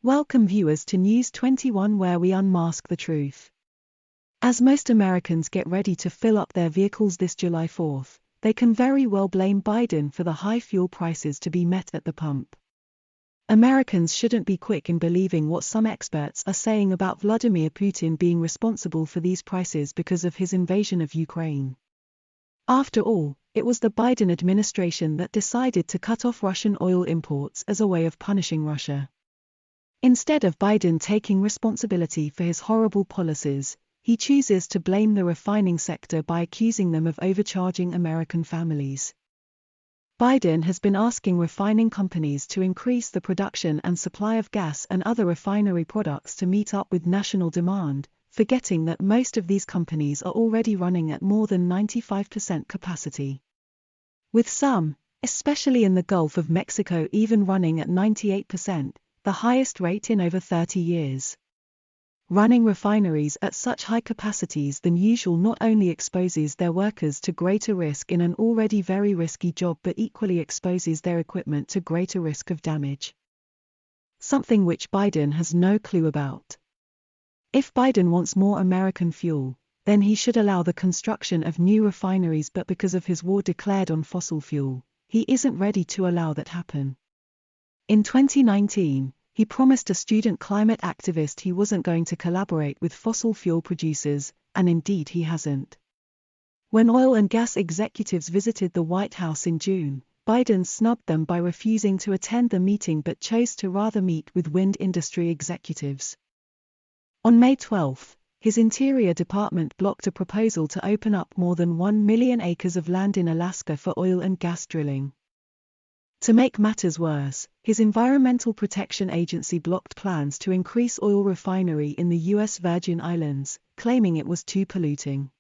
Welcome viewers to News 21, where we unmask the truth. As most Americans get ready to fill up their vehicles this July 4th, they can very well blame Biden for the high fuel prices to be met at the pump. Americans shouldn't be quick in believing what some experts are saying about Vladimir Putin being responsible for these prices because of his invasion of Ukraine. After all, it was the Biden administration that decided to cut off Russian oil imports as a way of punishing Russia. Instead of Biden taking responsibility for his horrible policies, he chooses to blame the refining sector by accusing them of overcharging American families. Biden has been asking refining companies to increase the production and supply of gas and other refinery products to meet up with national demand, forgetting that most of these companies are already running at more than 95% capacity. With some, especially in the Gulf of Mexico, even running at 98%. The highest rate in over 30 years. Running refineries at such high capacities than usual not only exposes their workers to greater risk in an already very risky job, but equally exposes their equipment to greater risk of damage. Something which Biden has no clue about. If Biden wants more American fuel, then he should allow the construction of new refineries, but because of his war declared on fossil fuel, he isn't ready to allow that happen. In 2019, he promised a student climate activist he wasn't going to collaborate with fossil fuel producers, and indeed he hasn't. When oil and gas executives visited the White House in June, Biden snubbed them by refusing to attend the meeting but chose to rather meet with wind industry executives. On May 12, his Interior Department blocked a proposal to open up more than 1 million acres of land in Alaska for oil and gas drilling. To make matters worse, his Environmental Protection Agency blocked plans to increase oil refinery in the U.S. Virgin Islands, claiming it was too polluting.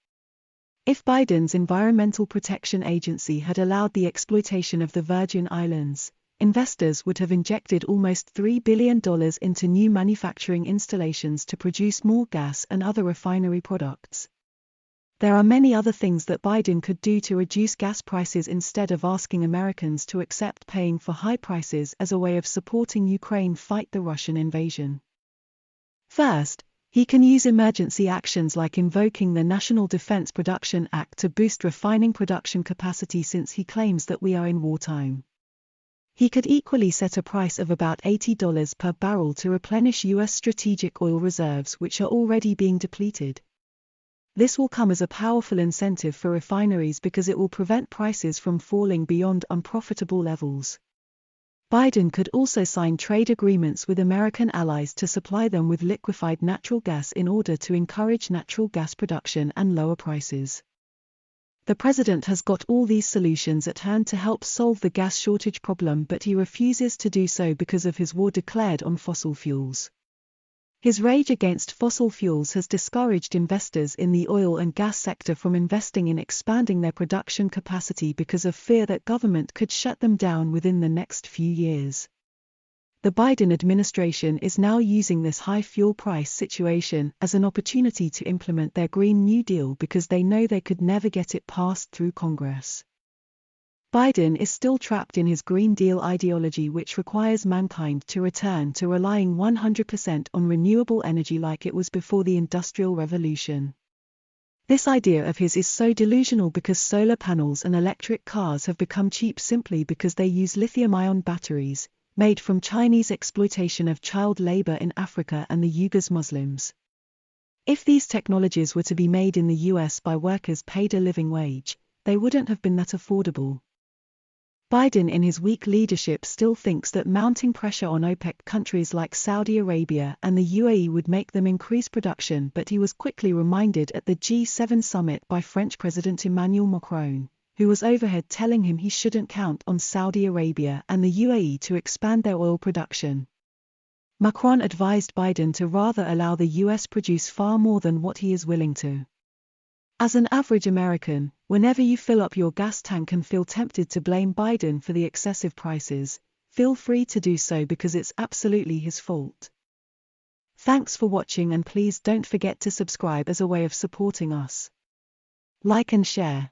If Biden's Environmental Protection Agency had allowed the exploitation of the Virgin Islands, investors would have injected almost $3 billion into new manufacturing installations to produce more gas and other refinery products. There are many other things that Biden could do to reduce gas prices instead of asking Americans to accept paying for high prices as a way of supporting Ukraine fight the Russian invasion. First, he can use emergency actions like invoking the National Defense Production Act to boost refining production capacity, since he claims that we are in wartime. He could equally set a price of about $80 per barrel to replenish U.S. strategic oil reserves, which are already being depleted. This will come as a powerful incentive for refineries because it will prevent prices from falling beyond unprofitable levels. Biden could also sign trade agreements with American allies to supply them with liquefied natural gas in order to encourage natural gas production and lower prices. The president has got all these solutions at hand to help solve the gas shortage problem, but he refuses to do so because of his war declared on fossil fuels. His rage against fossil fuels has discouraged investors in the oil and gas sector from investing in expanding their production capacity because of fear that government could shut them down within the next few years. The Biden administration is now using this high fuel price situation as an opportunity to implement their Green New Deal because they know they could never get it passed through Congress. Biden is still trapped in his Green Deal ideology, which requires mankind to return to relying 100% on renewable energy like it was before the Industrial Revolution. This idea of his is so delusional because solar panels and electric cars have become cheap simply because they use lithium-ion batteries, made from Chinese exploitation of child labor in Africa and the Uyghurs Muslims. If these technologies were to be made in the US by workers paid a living wage, they wouldn't have been that affordable. Biden in his weak leadership still thinks that mounting pressure on OPEC countries like Saudi Arabia and the UAE would make them increase production, but he was quickly reminded at the G7 summit by French President Emmanuel Macron, who was overheard telling him he shouldn't count on Saudi Arabia and the UAE to expand their oil production. Macron advised Biden to rather allow the US produce far more than what he is willing to. As an average American, whenever you fill up your gas tank and feel tempted to blame Biden for the excessive prices, feel free to do so because it's absolutely his fault. Thanks for watching, and please don't forget to subscribe as a way of supporting us. Like and share.